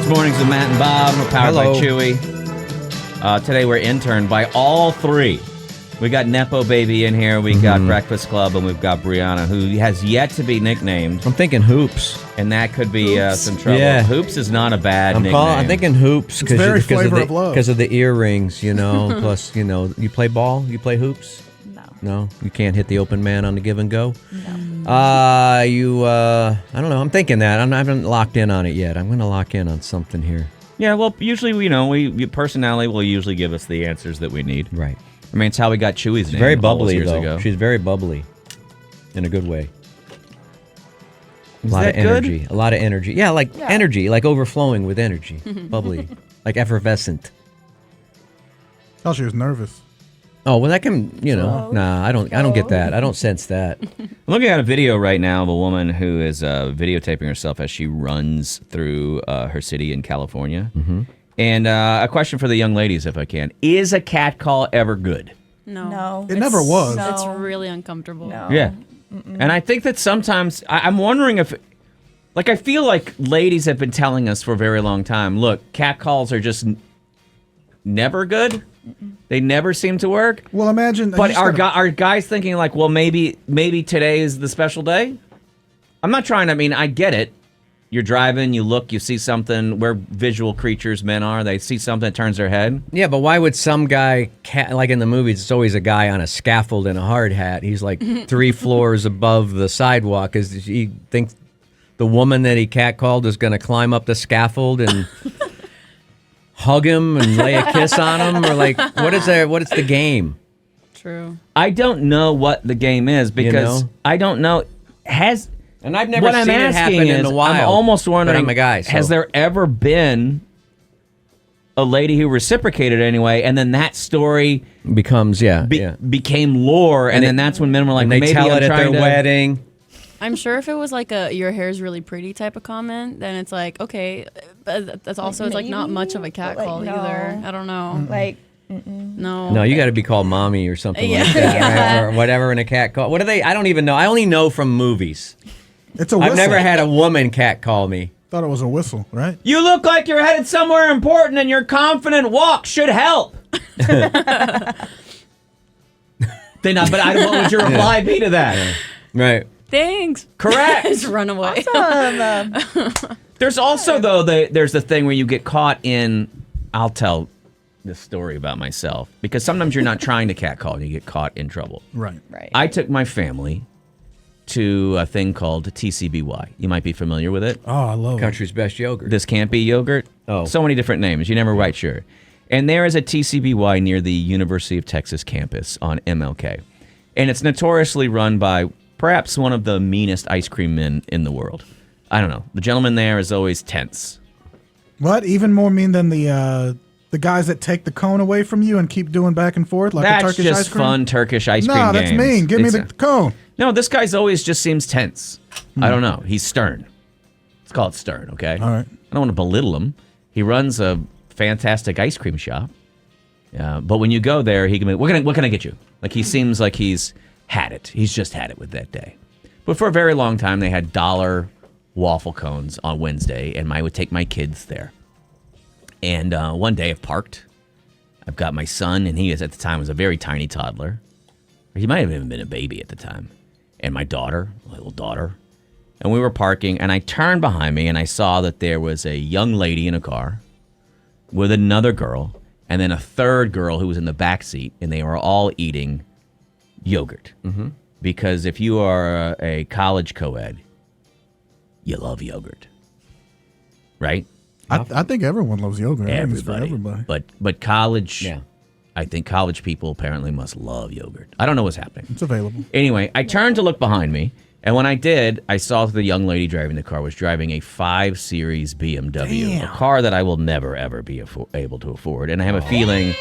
Mornings with Matt and Bob. We're powered by Hello. Chewy. Today we're interned by all three. We got Nepo Baby in here, we got Breakfast Club, and we've got Brianna, who has yet to be nicknamed. I'm thinking Hoops. And that could be some trouble. Yeah. Hoops is not a bad nickname. I'm thinking Hoops It's very flavor of love. because of the earrings, you know. Plus, you know, you play ball? You play hoops? No, you can't hit the open man on the give and go. No. I don't know. I'm thinking that. I haven't locked in on it yet. I'm going to lock in on something here. Yeah, well, usually, personality will usually give us the answers that we need. Right. I mean, it's how we got Chewy's name Very all those bubbly years though. ago. She's very bubbly, in a good way. Is a lot that of energy. good? A lot of energy. Yeah, energy, like overflowing with energy. Bubbly, like effervescent. Oh, she was nervous. Oh well, that can Nah, I don't get that. I don't sense that. I'm looking at a video right now of a woman who is videotaping herself as she runs through her city in California. Mm-hmm. And a question for the young ladies, if I can. Is a cat call ever good? No. It never was. No. It's really uncomfortable. No. Yeah. And I think that sometimes, I'm wondering if, I feel like ladies have been telling us for a very long time, look, cat calls are just never good. They never seem to work. Well, imagine. But are guys thinking like, well, maybe today is the special day? I'm not trying to, I get it. You're driving, you look, you see something. We're visual creatures, men are. They see something that turns their head. Yeah, but why would some guy, like in the movies, it's always a guy on a scaffold in a hard hat. He's like 3 floors above the sidewalk. Is he thinks the woman that he catcalled is going to climb up the scaffold and hug him and lay a kiss on him? Or like, what is the game? True. I don't know what the game is because I don't know. And I've never what seen I'm it happen asking in is, the wild. I'm almost wondering, but I'm a guy, so. Has there ever been a lady who reciprocated anyway, and then that story becomes became lore, and then that's when men were like, and they maybe tell I'm it at their trying to... wedding. I'm sure if it was like a your hair's really pretty type of comment, then it's like, okay, but that's also it's like not much of a cat call either. I don't know. No. No, you got to be called mommy or something Yeah. like that, Yeah. or whatever in a cat call. What are they? I don't even know. I only know from movies. It's a whistle. I've never had a woman cat call me. Thought it was a whistle, right? You look like you're headed somewhere important, and your confident walk should help. What would your reply be to that? Right. Thanks. Correct. Just run away. There's also, though, there's the thing where you get caught in, I'll tell this story about myself, because sometimes you're not trying to catcall and you get caught in trouble. Right. I took my family to a thing called TCBY. You might be familiar with it. Oh, I love Country's best yogurt. This can't be yogurt. Oh. So many different names. You're never quite sure. And there is a TCBY near the University of Texas campus on MLK. And it's notoriously run by perhaps one of the meanest ice cream men in the world. I don't know. The gentleman there is always tense. What? Even more mean than the guys that take the cone away from you and keep doing back and forth like That's a Turkish just ice cream? fun Turkish ice cream No, that's games. mean. Give me the cone. No, this guy's always just seems tense. I don't know. He's stern. Let's call it stern, okay? All right. I don't want to belittle him. He runs a fantastic ice cream shop. But when you go there, he can be, what can I get you? Like, he seems like he's had it. He's just had it with that day. But for a very long time, they had $1 waffle cones on Wednesday, and I would take my kids there. And one day I've parked. I've got my son, and he is at the time was a very tiny toddler. Or he might have even been a baby at the time. And my daughter, my little daughter. And we were parking, and I turned behind me, and I saw that there was a young lady in a car with another girl, and then a third girl who was in the back seat, and they were all eating yogurt. Mm-hmm. Because if you are a college co-ed, you love yogurt, right? I think everyone loves yogurt. I think it's for Everybody. everybody. But college, Yeah. I think college people apparently must love yogurt. I don't know what's happening. It's available. Anyway, I turned to look behind me, and when I did, I saw that the young lady driving the car was driving a 5 Series BMW, a car that I will never, ever be able to afford. And I have a feeling,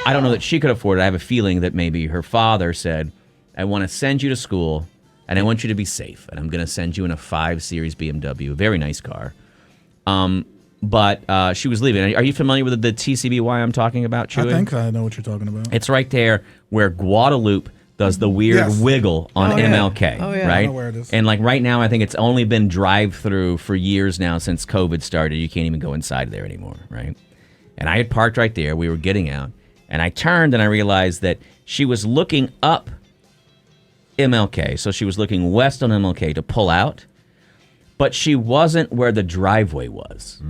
I don't know that she could afford it. I have a feeling that maybe her father said, I want to send you to school, and I want you to be safe, and I'm going to send you in a 5 Series BMW, a very nice car. But she was leaving. Are you familiar with the TCBY I'm talking about, Chewy? I think I know what you're talking about. It's right there where Guadalupe does the weird Yes. wiggle on MLK, Oh, yeah. right? I know where it is. And like right now, I think it's only been drive-through for years now since COVID started. You can't even go inside there anymore, right? And I had parked right there. We were getting out, and I turned and I realized that she was looking up MLK, so she was looking west on MLK to pull out, but she wasn't where the driveway was.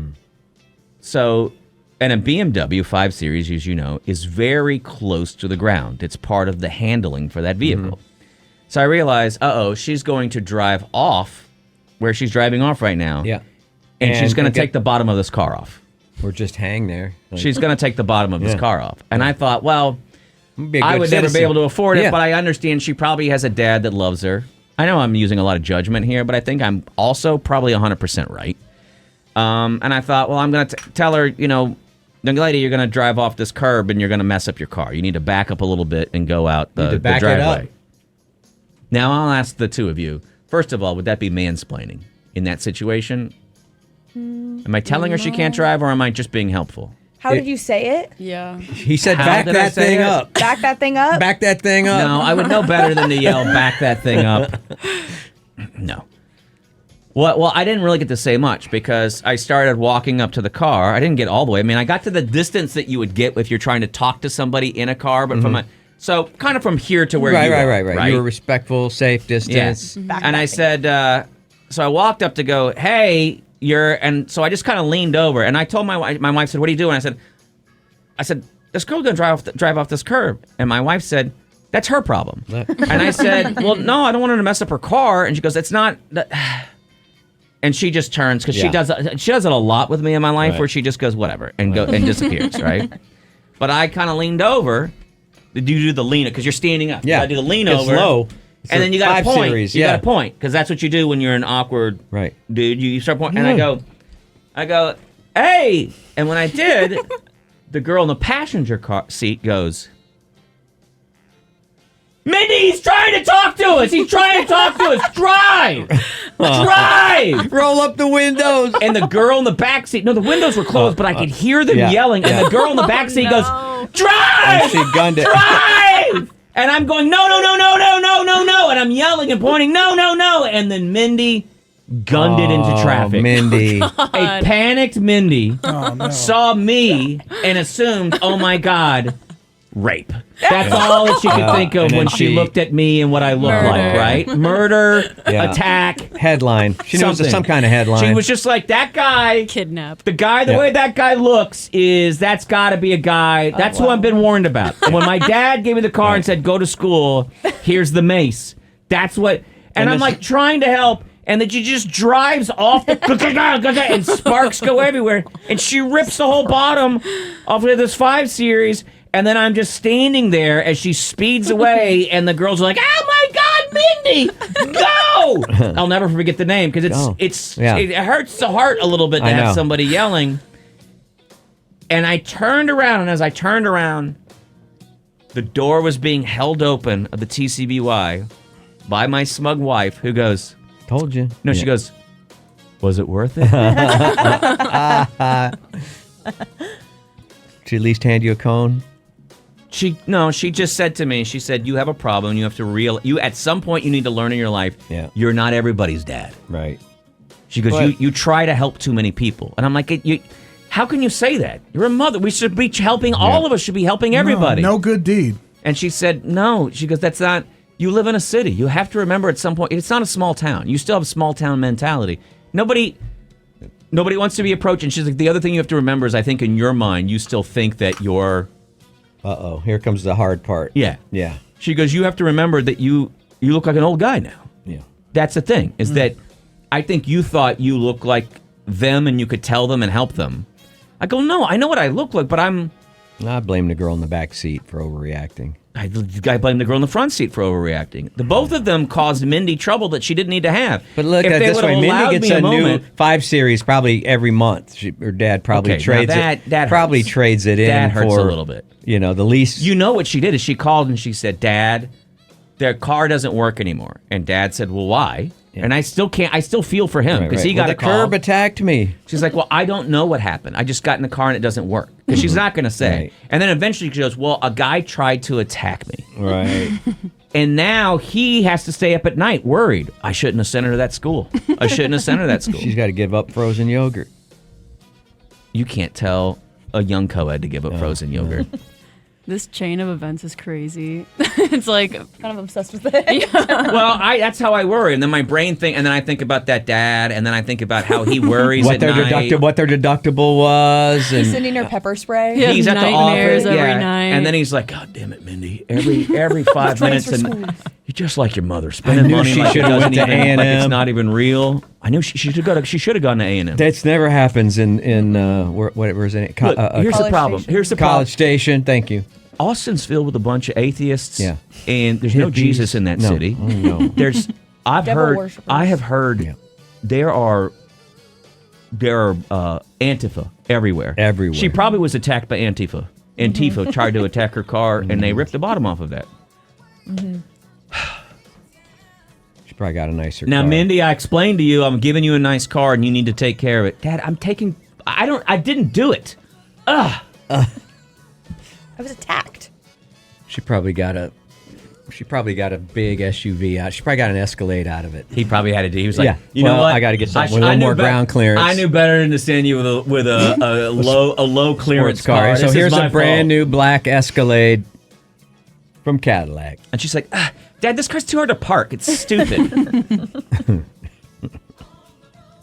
So, and a BMW 5 Series, as you know, is very close to the ground. It's part of the handling for that vehicle. So I realized, she's going to drive off where she's driving off right now. Yeah. And she's going to get- take the bottom of this car off. Or just hang there. Like, She's going to take the bottom of this car off. And I thought, well, be a I good would never be citizen. able to afford it, Yeah. but I understand she probably has a dad that loves her. I know I'm using a lot of judgment here, but I think I'm also probably 100% right. And I thought, well, I'm going to tell her, young lady, you're going to drive off this curb and you're going to mess up your car. You need to back up a little bit and go out Need the to back it driveway. up. Now, I'll ask the two of you. First of all, would that be mansplaining in that situation? Am I telling her she can't drive, or am I just being helpful? How did you say it? Yeah. He said, How back did I that say thing it? up. Back that thing up? Back that thing up. No, I would know better than to yell, back that thing up. No. Well, I didn't really get to say much because I started walking up to the car. I didn't get all the way. I mean, I got to the distance that you would get if you're trying to talk to somebody in a car, but so kind of from here to where you are. Right. You were respectful, safe distance. Yes. And I said, so I walked up to go, hey, and so I just kind of leaned over and I told my wife said, what are you doing? I said, this girl's gonna drive off this curb. And my wife said, that's her problem. And I said, well, no, I don't want her to mess up her car. And she goes, it's not. And she just turns because she does it a lot with me in my life where she just goes whatever and disappears, right? But I kind of leaned over. Did you do the lean because you're standing up? Yeah, You gotta do the lean it's over. low. It's And a then you got to 5 point. Series, You got to point because that's what you do when you're an awkward dude. You start pointing, and I go, hey! And when I did, the girl in the passenger car seat goes, Mindy, he's trying to talk to us. He's trying to talk to us. Drive, drive. Roll up the windows. And the girl in the back seat. No, the windows were closed, but I could hear them yelling. And the girl in the back seat goes, drive, And she gunned it. drive. And I'm going, no. And I'm yelling and pointing, no. And then Mindy gunned it into traffic. Mindy. A panicked Mindy saw me and assumed, oh my God, rape. That's all that she could think of and then when she looked at me and what I looked like, right? Murder, attack. Headline. She knows Something. some kind of headline. She was just like, that guy. Kidnap. The guy, the way that guy looks that's got to be a guy. That's who I've been warned about. And when my dad gave me the car and said, go to school, here's the mace. That's what. And I'm like trying to help. And then she just drives off and sparks go everywhere. And she rips the whole bottom off of this 5 Series. And then I'm just standing there as she speeds away. And the girls are like, oh my God, Mindy, go! I'll never forget the name because it hurts the heart a little bit to have somebody yelling. And I turned around. And as I turned around, the door was being held open of the TCBY by my smug wife who goes, told you. no, she goes, was it worth it? She at least hand you a cone? She just said to me, she said, you have a problem. You have to at some point you need to learn in your life, you're not everybody's dad. Right. She goes, you try to help too many people. And I'm like, how can you say that? You're a mother. We should be helping. All of us should be helping everybody. No good deed. And she said, no. She goes, that's not, you live in a city. You have to remember at some point, it's not a small town. You still have a small town mentality. Nobody wants to be approached. And she's like, the other thing you have to remember is I think in your mind, you still think that you're. Uh-oh, here comes the hard part. Yeah. Yeah. She goes, you have to remember that you look like an old guy now. Yeah. That's the thing, is that I think you thought you looked like them and you could tell them and help them. I go, no, I know what I look like, but I blame the girl in the back seat for overreacting. I blame the girl in the front seat for overreacting. The both of them caused Mindy trouble that she didn't need to have. But look If at it they this would've way: allowed Mindy me gets a moment- new 5 Series probably every month. Her dad probably Okay, now trades that it. Probably hurts. trades it in That hurts for a little bit. The least. You know what she did is she called and she said, Dad, their car doesn't work anymore. And Dad said, well, why? Yeah. And I still feel for him because he got the a call. curb attacked me. She's like, well, I don't know what happened. I just got in the car and it doesn't work. Because she's not going to say. Right. And then eventually she goes, well, a guy tried to attack me. Right. And now he has to stay up at night worried. I shouldn't have sent her to that school. I shouldn't have sent her to that school. She's got to give up frozen yogurt. You can't tell a young co-ed to give up frozen yogurt. This chain of events is crazy. It's like kind of obsessed with it. Yeah. Well, that's how I worry, and then my brain and then I think about that dad, and then I think about how he worries what at their night. what their deductible was, and He's sending her pepper spray. Yeah. He's at the nightmares office, every night. and then he's like, "God damn it, Mindy! Every 5 minutes, and you're just like your mother, spending knew money she like it should've doesn't went to even, like it's A&M. not even real." I knew she should have gone to A&M. That's never happens in where's it? Look, here's the College problem. Station. Here's the problem. College Station. Thank you. Austin's filled with a bunch of atheists. Yeah. And there's no Hippies. Jesus in that No. city. Oh, no. Devil worshippers. I have heard Yeah. there are Antifa everywhere. Everywhere. She probably was attacked by Antifa. Antifa tried to attack her car, and they ripped the bottom off of that. She probably got a nicer Now, car. Mindy, I explained to you, I'm giving you a nice car, and you need to take care of it. Dad, I didn't do it. I was attacked. She probably got a big SUV out. She probably got an Escalade out of it. He probably had to do. He was like, Yeah. you know Well, what? I gotta get something sh- with a little I knew more ground clearance. I knew better than to send you with a low clearance Sports car. This So is here's my a brand fault. new black Escalade from Cadillac. And she's like, Dad, this car's too hard to park. It's stupid.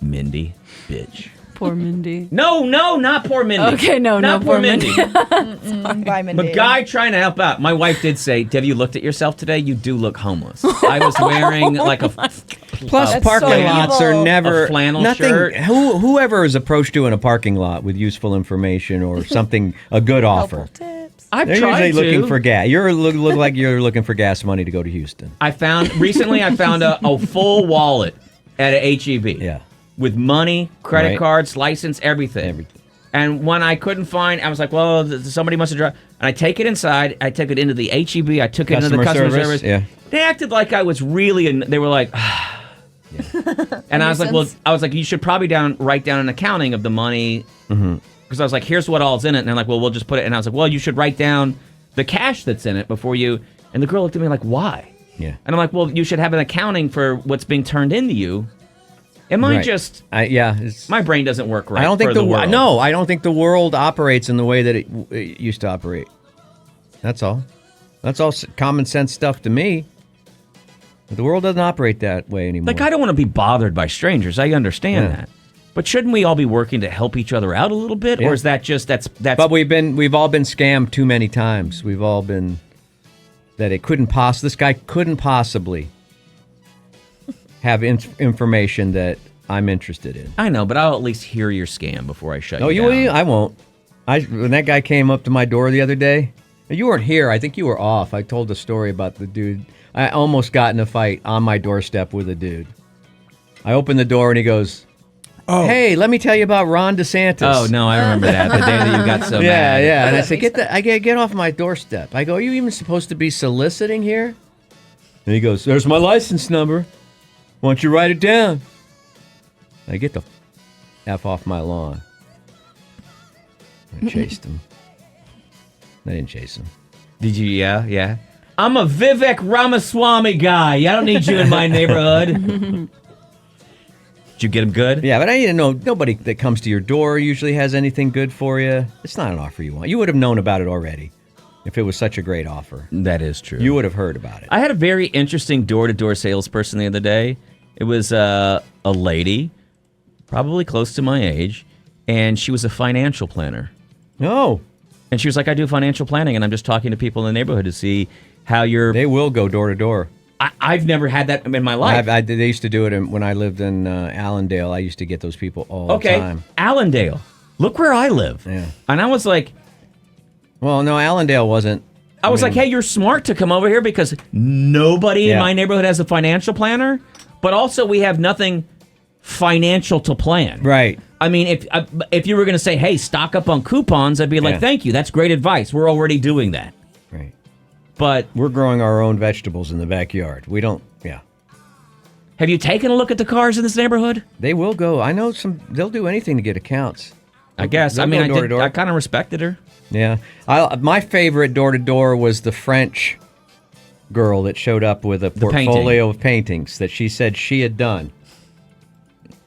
Mindy, bitch. poor Mindy. No, not poor Mindy. Okay, no, not poor Mindy. Bye, Mindy. But guy trying to help out. My wife did say, have you looked at yourself today? You do look homeless. I was wearing like a Plus, That's parking so lots are evil. never A flannel nothing. shirt. Whoever is approached you in a parking lot with useful information or something, a good offer. Helpful tips. I've They're tried usually to. looking for gas. You look like you're looking for gas money to go to Houston. I found a full wallet at a HEB. Yeah. With money, credit Right. cards, license, everything. Everything. And when I couldn't find, I was like, well, somebody must have dropped. And I take it inside. I took it into the HEB. I took it into the customer service. Yeah. They acted like I was really, they were like, and I was like, well, you should probably write down an accounting of the money. Because I was like, here's what all's in it. And they're like, well, we'll just put it. And I was like, well, you should write down the cash that's in it before you. And the girl looked at me like, why? Yeah. And I'm like, well, you should have an accounting for what's being turned into you. Am I Right. just, It's, my brain doesn't work right I don't think for the world. No, I don't think the world operates in the way that it used to operate. That's all. That's all common sense stuff to me. But the world doesn't operate that way anymore. Like, I don't want to be bothered by strangers. I understand Yeah. that. But shouldn't we all be working to help each other out a little bit? Yeah. Or is that just, that's But we've all been scammed too many times. We've all been that this guy couldn't possibly have information that I'm interested in. I know, but I'll at least hear your scam before I shut No, you down. I won't. When that guy came up to my door the other day, you weren't here. I think you were off. I told the story about the dude. I almost got in a fight on my doorstep with a dude. I opened the door and he goes, Oh, "Hey, let me tell you about Ron DeSantis." Oh, no, I remember that. The day that you got so Yeah, mad. yeah. And I said, get off my doorstep. I go, "Are you even supposed to be soliciting here?" And he goes, "There's my license number. Why don't you write it down?" I get the F off my lawn. I chased him. I didn't chase him. Did you? Yeah. I'm a Vivek Ramaswamy guy. I don't need you in my neighborhood. Did you get him good? Yeah, but I need to know, nobody that comes to your door usually has anything good for you. It's not an offer you want. You would have known about it already if it was such a great offer. That is true. You would have heard about it. I had a very interesting door-to-door salesperson the other day. It was a lady, probably close to my age, and she was a financial planner. No, And she was like, I do financial planning, and I'm just talking to people in the neighborhood to see how you're... they will go door to door. I've never had that in my life. They used to do it when I lived in Allendale. I used to get those people all the time. Allendale. Look where I live. Yeah. And I was like... Well, no, Allendale wasn't. I was like, hey, you're smart to come over here because nobody in Yeah. my neighborhood has a financial planner, but also we have nothing financial to plan. Right. I mean, if you were going to say, hey, stock up on coupons, I'd be like, Yeah. thank you. That's great advice. We're already doing that. Right. But We're growing our own vegetables in the backyard. We don't, yeah. have you taken a look at the cars in this neighborhood? They will go. I know they'll do anything to get accounts. I guess. They'll I mean, go door to door. I kind of respected her. Yeah. My favorite door to door was the French girl that showed up with a portfolio of paintings that she said she had done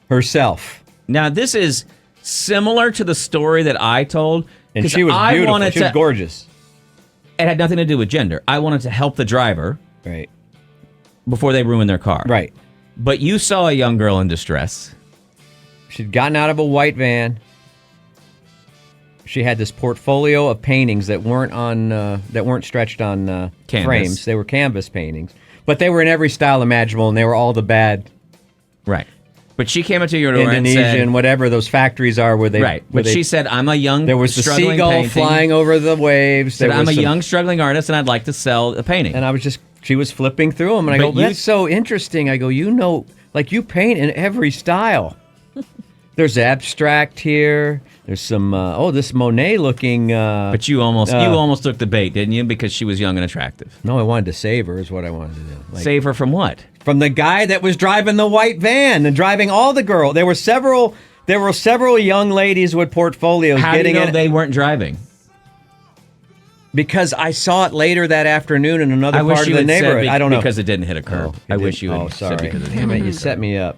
herself. Now, this is similar to the story that I told. And she was beautiful. She was gorgeous. It had nothing to do with gender. I wanted to help the driver. Right. Before they ruin their car. Right. But you saw a young girl in distress. She'd gotten out of a white van. She had this portfolio of paintings that weren't stretched on frames. They were canvas paintings, but they were in every style imaginable, and they were all the bad. Right. But she came up to your door Indonesian, and said, whatever those factories are where they. Right. But she said, "I'm a young." There was the seagull flying over the waves. Said, "I'm a young struggling artist, and I'd like to sell a painting." And she was flipping through them, and I go, "That's so interesting." I go, like you paint in every style. There's abstract here. There's some this Monet looking. But you almost took the bait, didn't you? Because she was young and attractive. No, I wanted to save her. Is what I wanted to do. Save her from what? From the guy that was driving the white van and driving all the girls. There were several young ladies with portfolios. How do you know they weren't driving? Because I saw it later that afternoon in another part of the neighborhood. I don't know because it didn't hit a curb. I wish you had. Oh, sorry. Said because it Damn it! You set me up.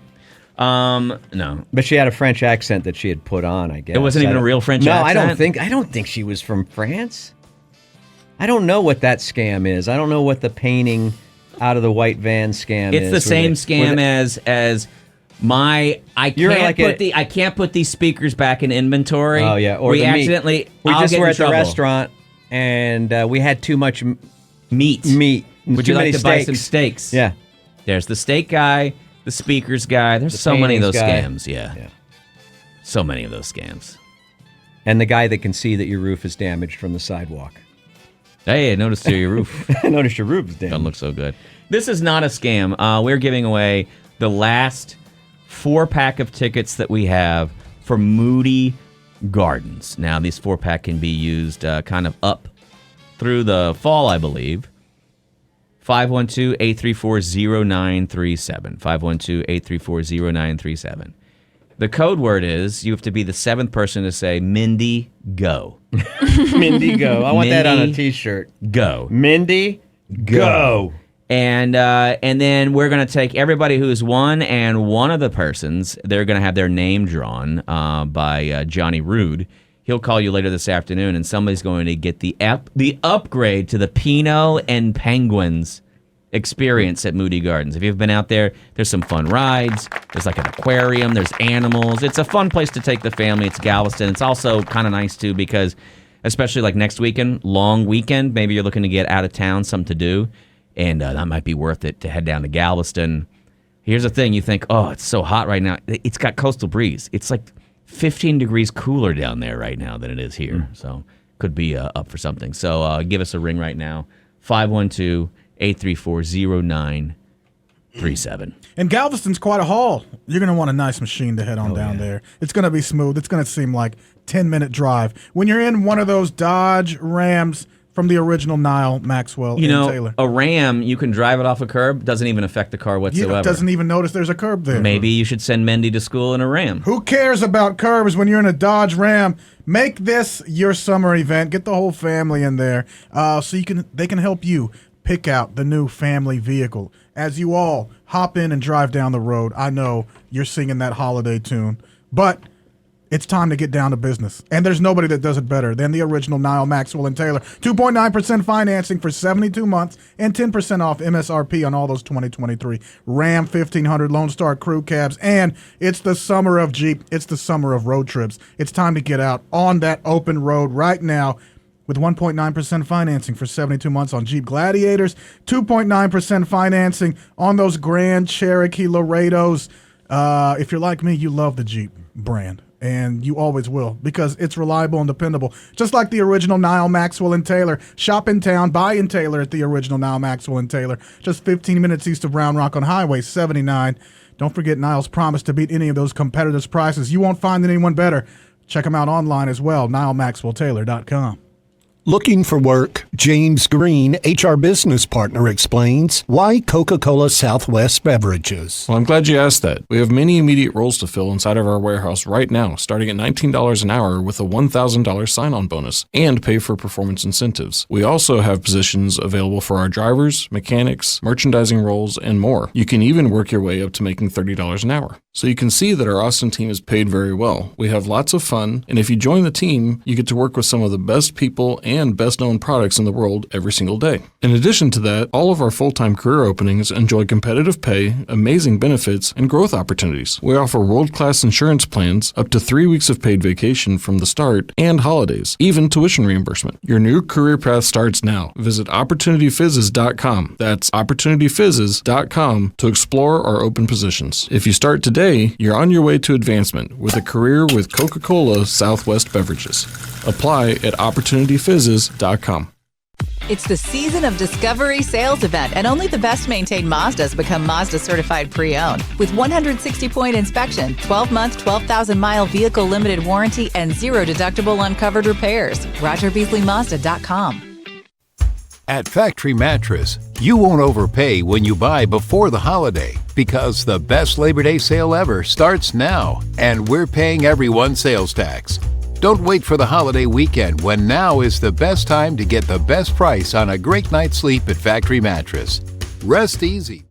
No. But she had a French accent that she had put on, I guess. It wasn't even a real French accent? No, I don't think she was from France. I don't know what that scam is. I don't know what the painting out of the white van scam is. It's the same scam as I can't put these speakers back in inventory. Oh yeah, or we accidentally we I'll just get were in at trouble. the restaurant and we had too much meat. Would you like to buy some steaks? Yeah. There's the steak guy. The speakers guy. There's so many of those scams. Yeah. So many of those scams. And the guy that can see that your roof is damaged from the sidewalk. Hey, I noticed your roof. I noticed your roof is damaged. Doesn't look so good. This is not a scam. We're giving away the last 4-pack of tickets that we have for Moody Gardens. Now, these 4-pack can be used kind of up through the fall, I believe. 512-834-0937. 512-834-0937. The code word is you have to be the 7th person to say Mindy go. Mindy go. I want that on a t-shirt. Go. Mindy go. And then we're going to take everybody who's won, and one of the persons, they're going to have their name drawn by Johnny Rude. He'll call you later this afternoon, and somebody's going to get the upgrade to the Pinot and Penguins experience at Moody Gardens. If you've been out there, there's some fun rides. There's like an aquarium. There's animals. It's a fun place to take the family. It's Galveston. It's also kind of nice, too, because especially like next weekend, long weekend, maybe you're looking to get out of town, something to do, and that might be worth it to head down to Galveston. Here's the thing. You think, oh, it's so hot right now. It's got coastal breeze. It's like 15 degrees cooler down there right now than it is here. So could be up for something. So give us a ring right now, 512-834-0937. And Galveston's quite a haul. You're going to want a nice machine to head on down there. It's going to be smooth. It's going to seem like 10-minute drive. When you're in one of those Dodge Rams from the original Nile, Maxwell, and Taylor. A Ram, you can drive it off a curb. Doesn't even affect the car whatsoever. It doesn't even notice there's a curb there. Maybe you should send Mendy to school in a Ram. Who cares about curbs when you're in a Dodge Ram? Make this your summer event. Get the whole family in there so they can help you pick out the new family vehicle. As you all hop in and drive down the road, I know you're singing that holiday tune, but it's time to get down to business. And there's nobody that does it better than the original Nile, Maxwell, and Taylor. 2.9% financing for 72 months and 10% off MSRP on all those 2023 Ram 1500 Lone Star Crew Cabs. And it's the summer of Jeep. It's the summer of road trips. It's time to get out on that open road right now with 1.9% financing for 72 months on Jeep Gladiators, 2.9% financing on those Grand Cherokee Laredos. If you're like me, you love the Jeep brand. And you always will, because it's reliable and dependable. Just like the original Nile, Maxwell, and Taylor. Shop in town, buy in Taylor at the original Nile, Maxwell, and Taylor. Just 15 minutes east of Round Rock on Highway 79. Don't forget Nile's promise to beat any of those competitors' prices. You won't find anyone better. Check them out online as well, NileMaxwellTaylor.com. Looking for work? James Green, HR business partner, explains why Coca-Cola Southwest Beverages. Well, I'm glad you asked that. We have many immediate roles to fill inside of our warehouse right now, starting at $19 an hour with a $1,000 sign-on bonus and pay for performance incentives. We also have positions available for our drivers, mechanics, merchandising roles, and more. You can even work your way up to making $30 an hour. So you can see that our Austin team is paid very well. We have lots of fun, and if you join the team, you get to work with some of the best people and best-known products in the world every single day. In addition to that, all of our full-time career openings enjoy competitive pay, amazing benefits, and growth opportunities. We offer world-class insurance plans, up to 3 weeks of paid vacation from the start, and holidays, even tuition reimbursement. Your new career path starts now. Visit OpportunityFizzes.com. That's OpportunityFizzes.com to explore our open positions. If you start today, you're on your way to advancement with a career with Coca-Cola Southwest Beverages. Apply at OpportunityFizzes.com. It's the season of Discovery Sales Event, and only the best maintained Mazdas become Mazda certified pre-owned. With 160-point inspection, 12-month, 12,000-mile vehicle limited warranty, and 0 deductible uncovered repairs. RogerBeasleyMazda.com. At Factory Mattress, you won't overpay when you buy before the holiday, because the best Labor Day sale ever starts now, and we're paying everyone sales tax. Don't wait for the holiday weekend, when now is the best time to get the best price on a great night's sleep at Factory Mattress. Rest easy.